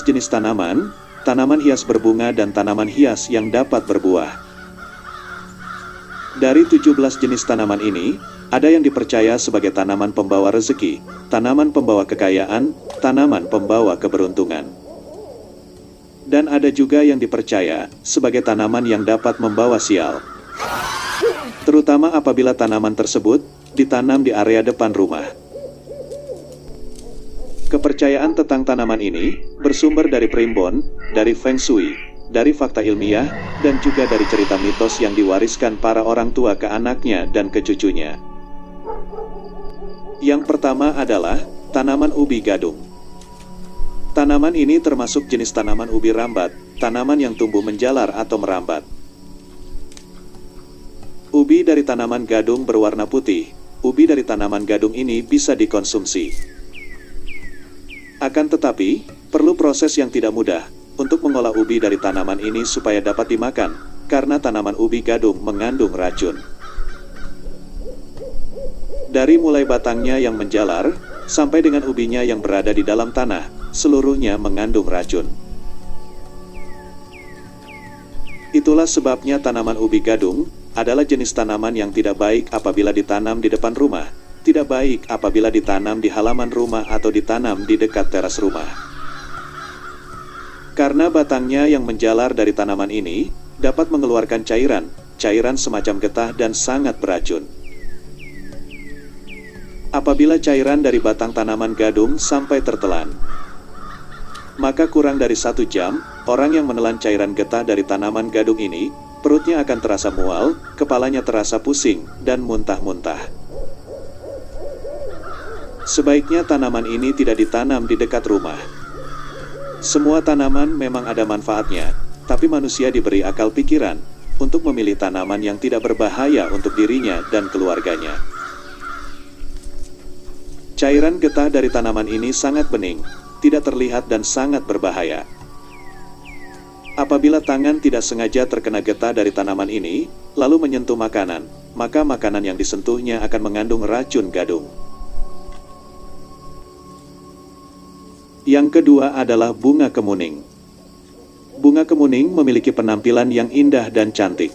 jenis tanaman, tanaman hias berbunga dan tanaman hias yang dapat berbuah. Dari 17 jenis tanaman ini, ada yang dipercaya sebagai tanaman pembawa rezeki, tanaman pembawa kekayaan, tanaman pembawa keberuntungan. Dan ada juga yang dipercaya sebagai tanaman yang dapat membawa sial. Terutama apabila tanaman tersebut ditanam di area depan rumah. Kepercayaan tentang tanaman ini bersumber dari primbon, dari feng shui, dari fakta ilmiah, dan juga dari cerita mitos yang diwariskan para orang tua ke anaknya dan ke cucunya. Yang pertama adalah tanaman ubi gadung. Tanaman ini termasuk jenis tanaman ubi rambat, tanaman yang tumbuh menjalar atau merambat. Ubi dari tanaman gadung berwarna putih. Ubi dari tanaman gadung ini bisa dikonsumsi. Akan tetapi, perlu proses yang tidak mudah untuk mengolah ubi dari tanaman ini supaya dapat dimakan, karena tanaman ubi gadung mengandung racun. Dari mulai batangnya yang menjalar, sampai dengan ubinya yang berada di dalam tanah, seluruhnya mengandung racun. Itulah sebabnya tanaman ubi gadung adalah jenis tanaman yang tidak baik apabila ditanam di depan rumah, tidak baik apabila ditanam di halaman rumah atau ditanam di dekat teras rumah. Karena batangnya yang menjalar dari tanaman ini dapat mengeluarkan cairan semacam getah dan sangat beracun. Apabila cairan dari batang tanaman gadung sampai tertelan, maka kurang dari 1 jam, orang yang menelan cairan getah dari tanaman gadung ini, perutnya akan terasa mual, kepalanya terasa pusing, dan muntah-muntah. Sebaiknya tanaman ini tidak ditanam di dekat rumah. Semua tanaman memang ada manfaatnya, tapi manusia diberi akal pikiran untuk memilih tanaman yang tidak berbahaya untuk dirinya dan keluarganya. Cairan getah dari tanaman ini sangat bening, tidak terlihat dan sangat berbahaya. Apabila tangan tidak sengaja terkena getah dari tanaman ini, lalu menyentuh makanan, maka makanan yang disentuhnya akan mengandung racun gadung. Yang kedua adalah bunga kemuning. Bunga kemuning memiliki penampilan yang indah dan cantik.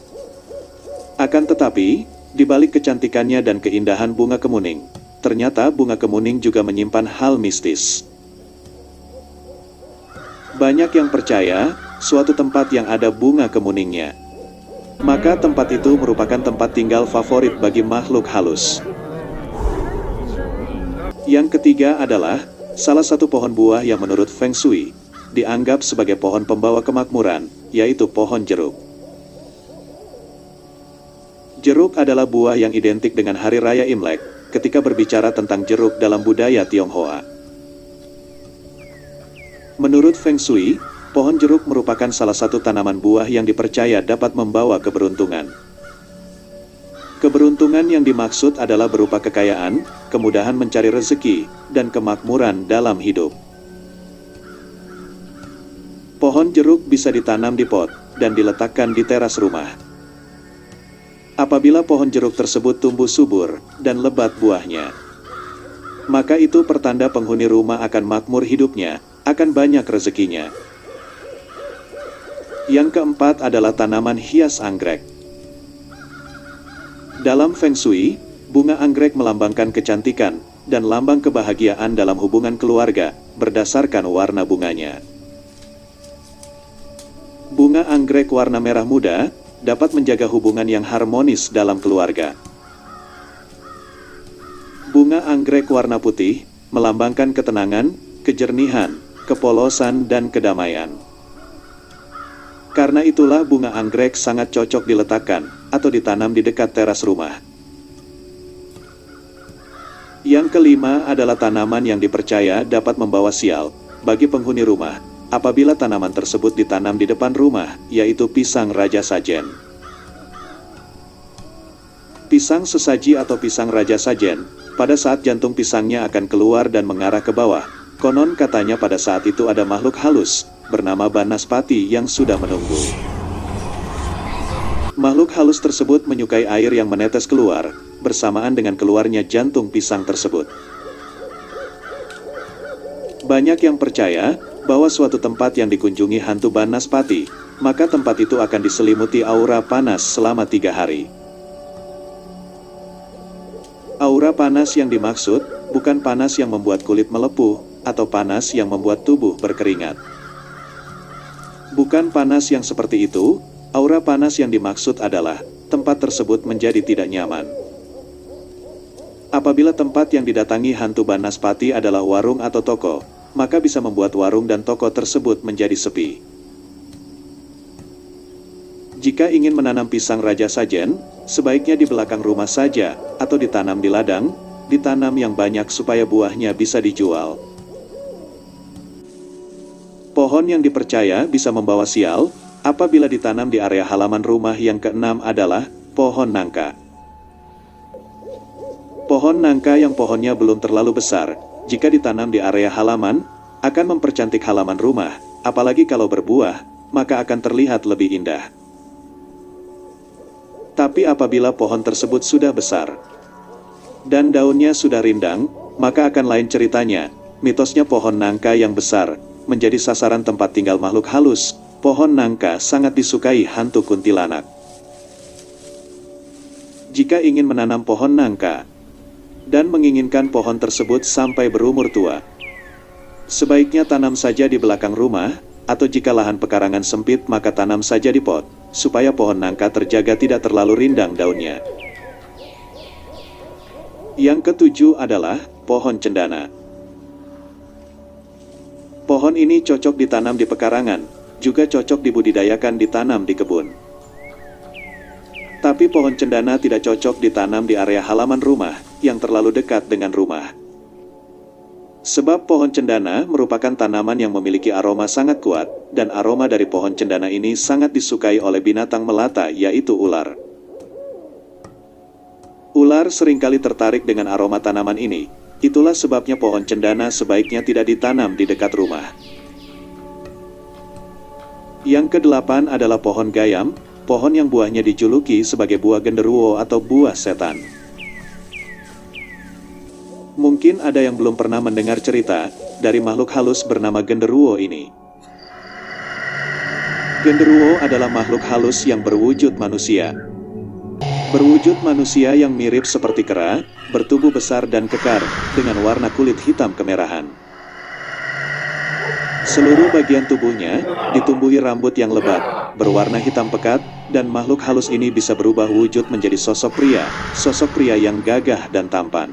Akan tetapi, di balik kecantikannya dan keindahan bunga kemuning, ternyata bunga kemuning juga menyimpan hal mistis. Banyak yang percaya, suatu tempat yang ada bunga kemuningnya, maka tempat itu merupakan tempat tinggal favorit bagi makhluk halus. Yang ketiga adalah salah satu pohon buah yang menurut Feng Shui dianggap sebagai pohon pembawa kemakmuran, yaitu pohon jeruk. Jeruk adalah buah yang identik dengan Hari Raya Imlek ketika berbicara tentang jeruk dalam budaya Tionghoa. Menurut Feng Shui, pohon jeruk merupakan salah satu tanaman buah yang dipercaya dapat membawa keberuntungan. Keberuntungan yang dimaksud adalah berupa kekayaan, kemudahan mencari rezeki, dan kemakmuran dalam hidup. Pohon jeruk bisa ditanam di pot dan diletakkan di teras rumah. Apabila pohon jeruk tersebut tumbuh subur dan lebat buahnya, maka itu pertanda penghuni rumah akan makmur hidupnya, akan banyak rezekinya. Yang keempat adalah tanaman hias anggrek. Dalam Feng Shui, bunga anggrek melambangkan kecantikan dan lambang kebahagiaan dalam hubungan keluarga berdasarkan warna bunganya. Bunga anggrek warna merah muda dapat menjaga hubungan yang harmonis dalam keluarga. Bunga anggrek warna putih melambangkan ketenangan, kejernihan, kepolosan, dan kedamaian. Karena itulah bunga anggrek sangat cocok diletakkan atau ditanam di dekat teras rumah. Yang kelima adalah tanaman yang dipercaya dapat membawa sial bagi penghuni rumah apabila tanaman tersebut ditanam di depan rumah, yaitu pisang raja sajen. Pisang sesaji atau pisang raja sajen, pada saat jantung pisangnya akan keluar dan mengarah ke bawah, konon katanya pada saat itu ada makhluk halus bernama Banaspati yang sudah menunggu. Makhluk halus tersebut menyukai air yang menetes keluar, bersamaan dengan keluarnya jantung pisang tersebut. Banyak yang percaya, bahwa suatu tempat yang dikunjungi hantu Banaspati, maka tempat itu akan diselimuti aura panas selama 3 hari. Aura panas yang dimaksud, bukan panas yang membuat kulit melepuh, atau panas yang membuat tubuh berkeringat. Bukan panas yang seperti itu, aura panas yang dimaksud adalah, tempat tersebut menjadi tidak nyaman. Apabila tempat yang didatangi hantu Banaspati adalah warung atau toko, maka bisa membuat warung dan toko tersebut menjadi sepi. Jika ingin menanam pisang raja sajen, sebaiknya di belakang rumah saja, atau ditanam di ladang, ditanam yang banyak supaya buahnya bisa dijual. Pohon yang dipercaya bisa membawa sial, apabila ditanam di area halaman rumah yang keenam adalah pohon nangka. Pohon nangka yang pohonnya belum terlalu besar, jika ditanam di area halaman, akan mempercantik halaman rumah, apalagi kalau berbuah, maka akan terlihat lebih indah. Tapi apabila pohon tersebut sudah besar, dan daunnya sudah rindang, maka akan lain ceritanya. Mitosnya pohon nangka yang besar, menjadi sasaran tempat tinggal makhluk halus. Pohon nangka sangat disukai hantu kuntilanak. Jika ingin menanam pohon nangka, dan menginginkan pohon tersebut sampai berumur tua, sebaiknya tanam saja di belakang rumah, atau jika lahan pekarangan sempit maka tanam saja di pot, supaya pohon nangka terjaga tidak terlalu rindang daunnya. Yang ketujuh adalah pohon cendana. Pohon ini cocok ditanam di pekarangan, juga cocok dibudidayakan ditanam di kebun. Tapi pohon cendana tidak cocok ditanam di area halaman rumah, yang terlalu dekat dengan rumah. Sebab pohon cendana merupakan tanaman yang memiliki aroma sangat kuat, dan aroma dari pohon cendana ini sangat disukai oleh binatang melata, yaitu ular. Ular seringkali tertarik dengan aroma tanaman ini, itulah sebabnya pohon cendana sebaiknya tidak ditanam di dekat rumah. Yang kedelapan adalah pohon gayam, pohon yang buahnya dijuluki sebagai buah genderuwo atau buah setan. Mungkin ada yang belum pernah mendengar cerita dari makhluk halus bernama genderuwo ini. Genderuwo adalah makhluk halus yang berwujud manusia. Berwujud manusia yang mirip seperti kera, bertubuh besar dan kekar, dengan warna kulit hitam kemerahan. Seluruh bagian tubuhnya ditumbuhi rambut yang lebat, berwarna hitam pekat, dan makhluk halus ini bisa berubah wujud menjadi sosok pria yang gagah dan tampan.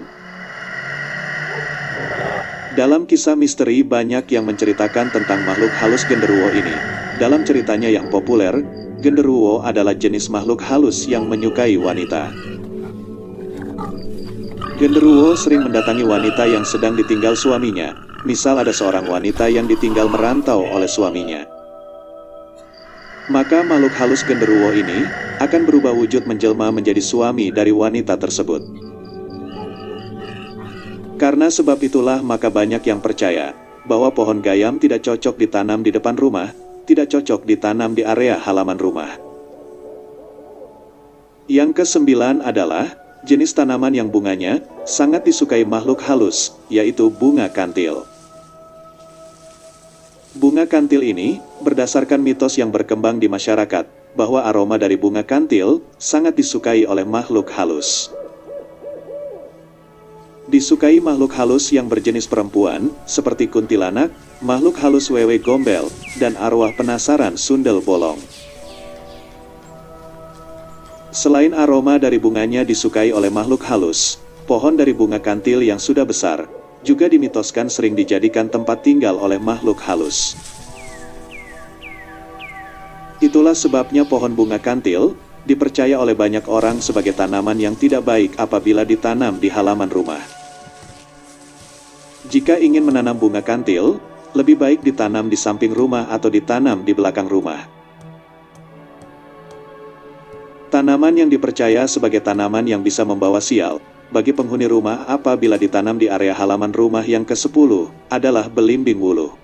Dalam kisah misteri banyak yang menceritakan tentang makhluk halus genderuwo ini. Dalam ceritanya yang populer, genderuwo adalah jenis makhluk halus yang menyukai wanita. Genderuwo sering mendatangi wanita yang sedang ditinggal suaminya. Misal ada seorang wanita yang ditinggal merantau oleh suaminya. Maka makhluk halus genderuwo ini akan berubah wujud menjelma menjadi suami dari wanita tersebut. Karena sebab itulah maka banyak yang percaya bahwa pohon gayam tidak cocok ditanam di depan rumah, tidak cocok ditanam di area halaman rumah. Yang kesembilan adalah jenis tanaman yang bunganya sangat disukai makhluk halus, yaitu bunga kantil. Bunga kantil ini berdasarkan mitos yang berkembang di masyarakat, bahwa aroma dari bunga kantil sangat disukai oleh makhluk halus. Disukai makhluk halus yang berjenis perempuan, seperti kuntilanak, makhluk halus wewe gombel, dan arwah penasaran sundel bolong. Selain aroma dari bunganya disukai oleh makhluk halus, pohon dari bunga kantil yang sudah besar, juga dimitoskan sering dijadikan tempat tinggal oleh makhluk halus. Itulah sebabnya pohon bunga kantil dipercaya oleh banyak orang sebagai tanaman yang tidak baik apabila ditanam di halaman rumah. Jika ingin menanam bunga kantil, lebih baik ditanam di samping rumah atau ditanam di belakang rumah. Tanaman yang dipercaya sebagai tanaman yang bisa membawa sial bagi penghuni rumah apabila ditanam di area halaman rumah yang ke-10 adalah belimbing wuluh.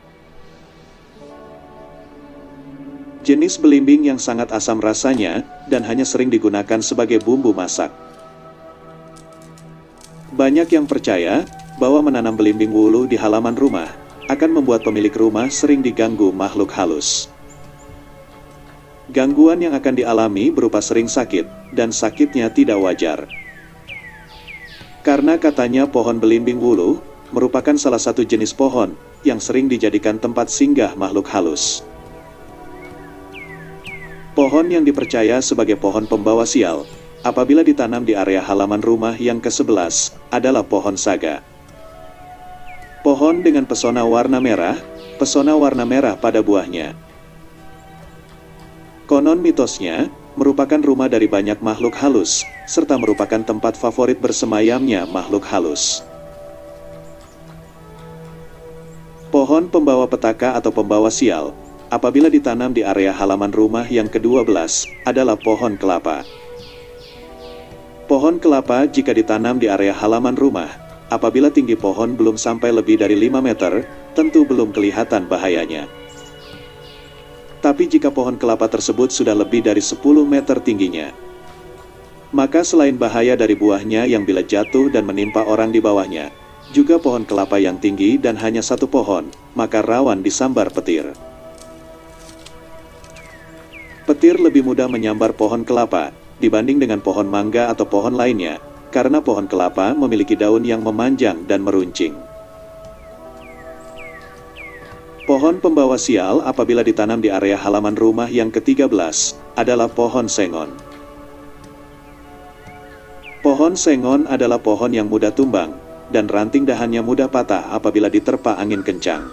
Jenis belimbing yang sangat asam rasanya dan hanya sering digunakan sebagai bumbu masak. Banyak yang percaya bahwa menanam belimbing wuluh di halaman rumah akan membuat pemilik rumah sering diganggu makhluk halus. Gangguan yang akan dialami berupa sering sakit, dan sakitnya tidak wajar. Karena katanya pohon belimbing wulu merupakan salah satu jenis pohon yang sering dijadikan tempat singgah makhluk halus. Pohon yang dipercaya sebagai pohon pembawa sial, apabila ditanam di area halaman rumah yang ke-11, adalah pohon saga. Pohon dengan pesona warna merah pada buahnya. Konon mitosnya, merupakan rumah dari banyak makhluk halus, serta merupakan tempat favorit bersemayamnya makhluk halus. Pohon pembawa petaka atau pembawa sial, apabila ditanam di area halaman rumah yang ke-12, adalah pohon kelapa. Pohon kelapa jika ditanam di area halaman rumah, apabila tinggi pohon belum sampai lebih dari 5 meter, tentu belum kelihatan bahayanya. Tapi jika pohon kelapa tersebut sudah lebih dari 10 meter tingginya, maka selain bahaya dari buahnya yang bila jatuh dan menimpa orang di bawahnya, juga pohon kelapa yang tinggi dan hanya satu pohon, maka rawan disambar petir. Petir lebih mudah menyambar pohon kelapa dibanding dengan pohon mangga atau pohon lainnya, karena pohon kelapa memiliki daun yang memanjang dan meruncing. Pohon pembawa sial apabila ditanam di area halaman rumah yang ke-13 adalah pohon sengon. Pohon sengon adalah pohon yang mudah tumbang, dan ranting dahannya mudah patah apabila diterpa angin kencang.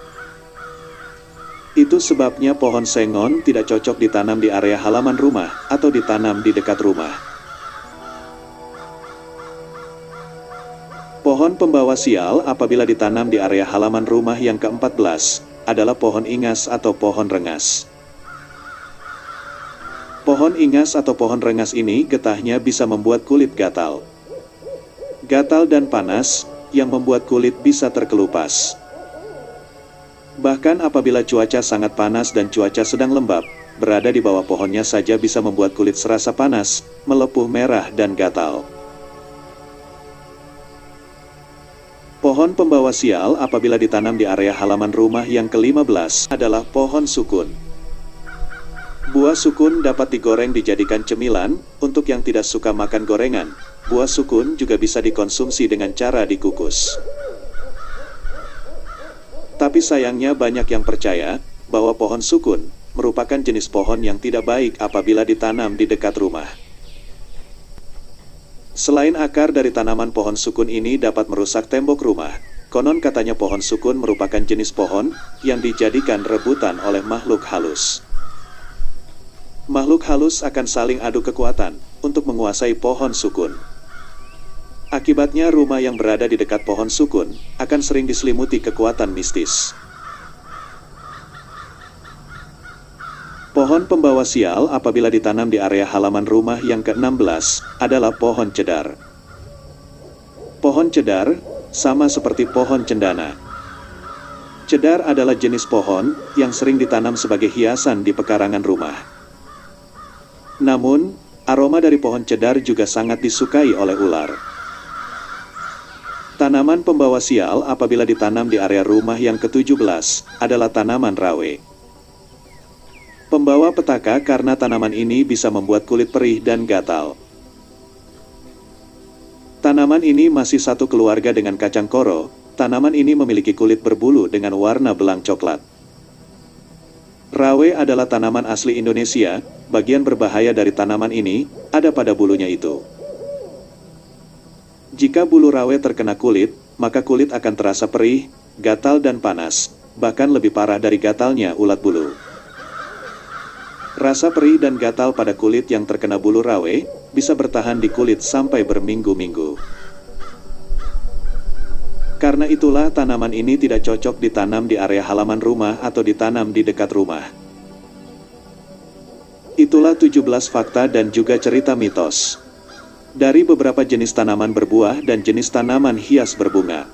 Itu sebabnya pohon sengon tidak cocok ditanam di area halaman rumah atau ditanam di dekat rumah. Pohon pembawa sial apabila ditanam di area halaman rumah yang ke-14 adalah pohon ingas atau pohon rengas. Pohon ingas atau pohon rengas ini getahnya bisa membuat kulit gatal. Gatal dan panas, yang membuat kulit bisa terkelupas. Bahkan apabila cuaca sangat panas dan cuaca sedang lembab, berada di bawah pohonnya saja bisa membuat kulit serasa panas, melepuh merah dan gatal. Pohon pembawa sial apabila ditanam di area halaman rumah yang ke-15 adalah pohon sukun. Buah sukun dapat digoreng dijadikan cemilan. Untuk yang tidak suka makan gorengan, buah sukun juga bisa dikonsumsi dengan cara dikukus. Tapi sayangnya banyak yang percaya bahwa pohon sukun merupakan jenis pohon yang tidak baik apabila ditanam di dekat rumah. Selain akar dari tanaman pohon sukun ini dapat merusak tembok rumah, konon katanya pohon sukun merupakan jenis pohon yang dijadikan rebutan oleh makhluk halus. Makhluk halus akan saling adu kekuatan untuk menguasai pohon sukun. Akibatnya rumah yang berada di dekat pohon sukun akan sering diselimuti kekuatan mistis. Pohon pembawa sial apabila ditanam di area halaman rumah yang ke-16 adalah pohon cedar. Pohon cedar sama seperti pohon cendana. Cedar adalah jenis pohon yang sering ditanam sebagai hiasan di pekarangan rumah. Namun, aroma dari pohon cedar juga sangat disukai oleh ular. Tanaman pembawa sial apabila ditanam di area rumah yang ke-17 adalah tanaman rawe. Pembawa petaka karena tanaman ini bisa membuat kulit perih dan gatal. Tanaman ini masih satu keluarga dengan kacang koro. Tanaman ini memiliki kulit berbulu dengan warna belang coklat. Rawe adalah tanaman asli Indonesia. Bagian berbahaya dari tanaman ini ada pada bulunya itu. Jika bulu rawe terkena kulit, maka kulit akan terasa perih, gatal dan panas. Bahkan lebih parah dari gatalnya ulat bulu. Rasa perih dan gatal pada kulit yang terkena bulu rawe bisa bertahan di kulit sampai berminggu-minggu. Karena itulah tanaman ini tidak cocok ditanam di area halaman rumah atau ditanam di dekat rumah. Itulah 17 fakta dan juga cerita mitos dari beberapa jenis tanaman berbuah dan jenis tanaman hias berbunga.